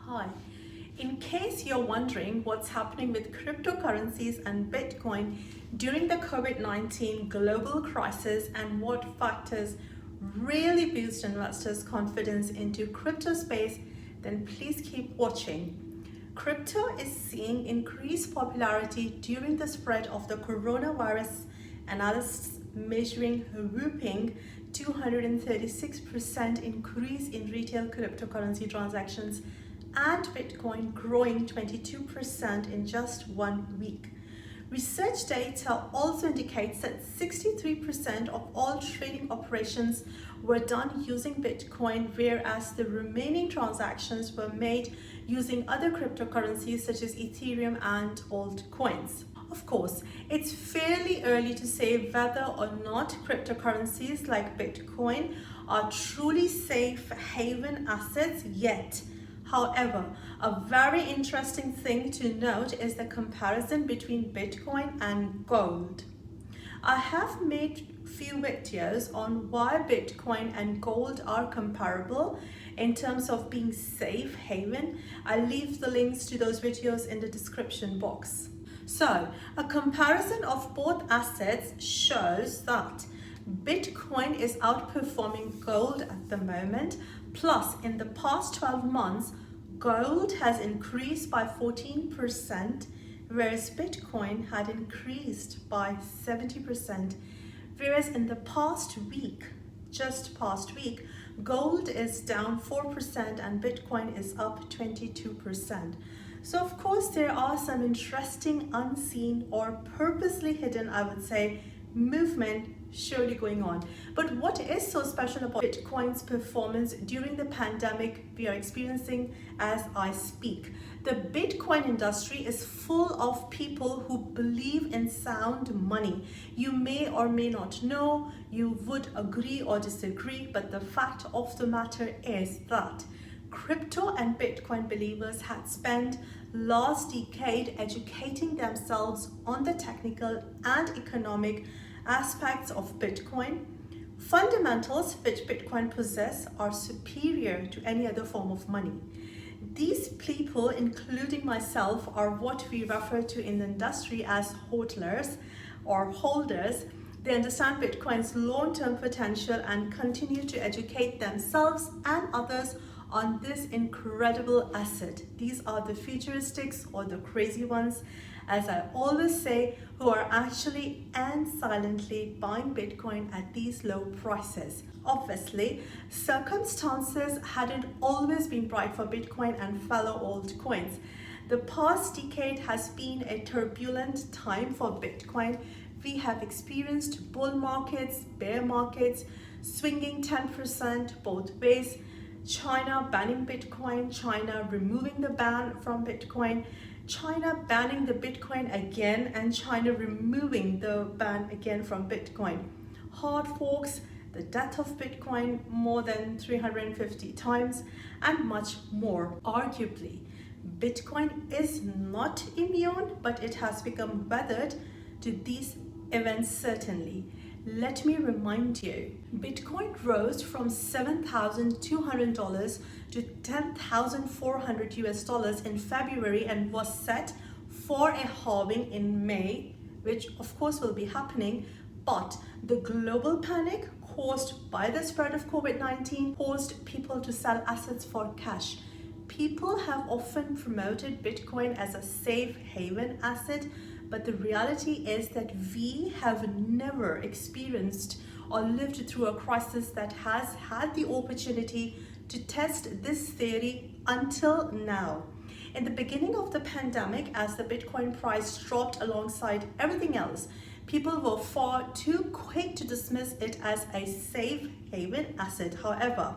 Hi. In case you're wondering what's happening with cryptocurrencies and Bitcoin during the COVID-19 global crisis and what factors really boost investors' confidence into crypto space, then please keep watching. Crypto is seeing increased popularity during the spread of the coronavirus, analysts measuring a whopping 236% increase in retail cryptocurrency transactions and Bitcoin growing 22% in just 1 week. Research data also indicates that 63% of all trading operations were done using Bitcoin, whereas the remaining transactions were made using other cryptocurrencies such as Ethereum and altcoins. Of course, it's fairly early to say whether or not cryptocurrencies like Bitcoin are truly safe haven assets yet. However, a very interesting thing to note is the comparison between Bitcoin and gold. I have made few videos on why Bitcoin and gold are comparable in terms of being safe haven. I'll leave the links to those videos in the description box. So, a comparison of both assets shows that Bitcoin is outperforming gold at the moment. Plus, in the past 12 months, gold has increased by 14%, whereas Bitcoin had increased by 70%. Whereas in the past week, gold is down 4% and Bitcoin is up 22%. So of course there are some interesting unseen or purposely hidden, I would say, movement surely going on. But what is so special about Bitcoin's performance during the pandemic we are experiencing as I speak? The Bitcoin industry is full of people who believe in sound money. You may or may not know, you would agree or disagree, but the fact of the matter is that crypto and Bitcoin believers had spent last decade educating themselves on the technical and economic aspects of Bitcoin. Fundamentals which Bitcoin possess are superior to any other form of money. These people, including myself, are what we refer to in the industry as hodlers or holders. They understand Bitcoin's long-term potential and continue to educate themselves and others on this incredible asset. These are the futuristics or the crazy ones, as I always say, who are actually and silently buying Bitcoin at these low prices. Obviously, circumstances hadn't always been bright for Bitcoin and fellow altcoins. The past decade has been a turbulent time for Bitcoin. We have experienced bull markets, bear markets, swinging 10% both ways, China banning Bitcoin, China removing the ban from Bitcoin, China banning the Bitcoin again, and China removing the ban again from Bitcoin. Hard forks, the death of Bitcoin more than 350 times, and much more. Arguably, Bitcoin is not immune, but it has become weathered to these events certainly. Let me remind you, Bitcoin rose from $7,200 to $10,400 US in February and was set for a halving in May, which of course will be happening. But the global panic caused by the spread of COVID-19 caused people to sell assets for cash. People have often promoted Bitcoin as a safe haven asset, but the reality is that we have never experienced or lived through a crisis that has had the opportunity to test this theory until now. In the beginning of the pandemic, as the Bitcoin price dropped alongside everything else, people were far too quick to dismiss it as a safe haven asset. However,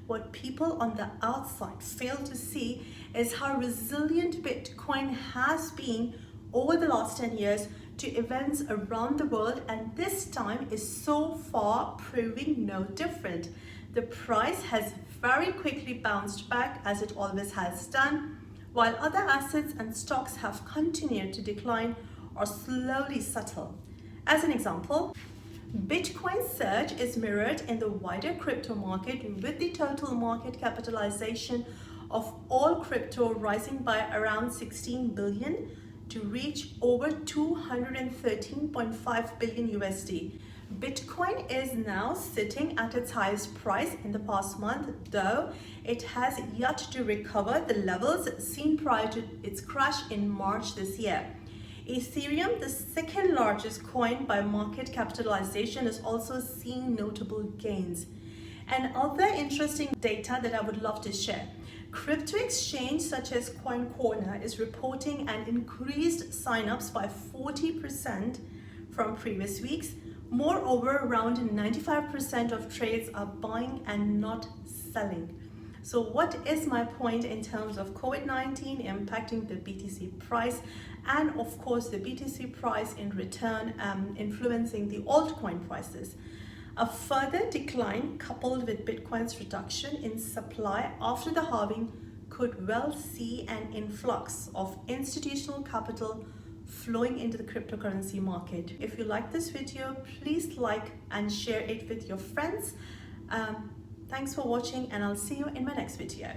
what people on the outside fail to see is how resilient Bitcoin has been over the last 10 years to events around the world, and this time is so far proving no different. The price has very quickly bounced back, as it always has done, while other assets and stocks have continued to decline or slowly settle. As an example, Bitcoin's surge is mirrored in the wider crypto market, with the total market capitalization of all crypto rising by around 16 billion to reach over 213.5 billion USD. Bitcoin is now sitting at its highest price in the past month, though it has yet to recover the levels seen prior to its crash in March this year. Ethereum, the second largest coin by market capitalization, is also seeing notable gains. And other interesting data that I would love to share. Crypto exchange such as Coin Corner is reporting an increased signups by 40% from previous weeks. Moreover, around 95% of trades are buying and not selling. So what is my point in terms of COVID-19 impacting the BTC price, and of course the BTC price in return influencing the altcoin prices? A further decline coupled with Bitcoin's reduction in supply after the halving could well see an influx of institutional capital flowing into the cryptocurrency market. If you like this video, please like and share it with your friends. Thanks for watching, and I'll see you in my next video.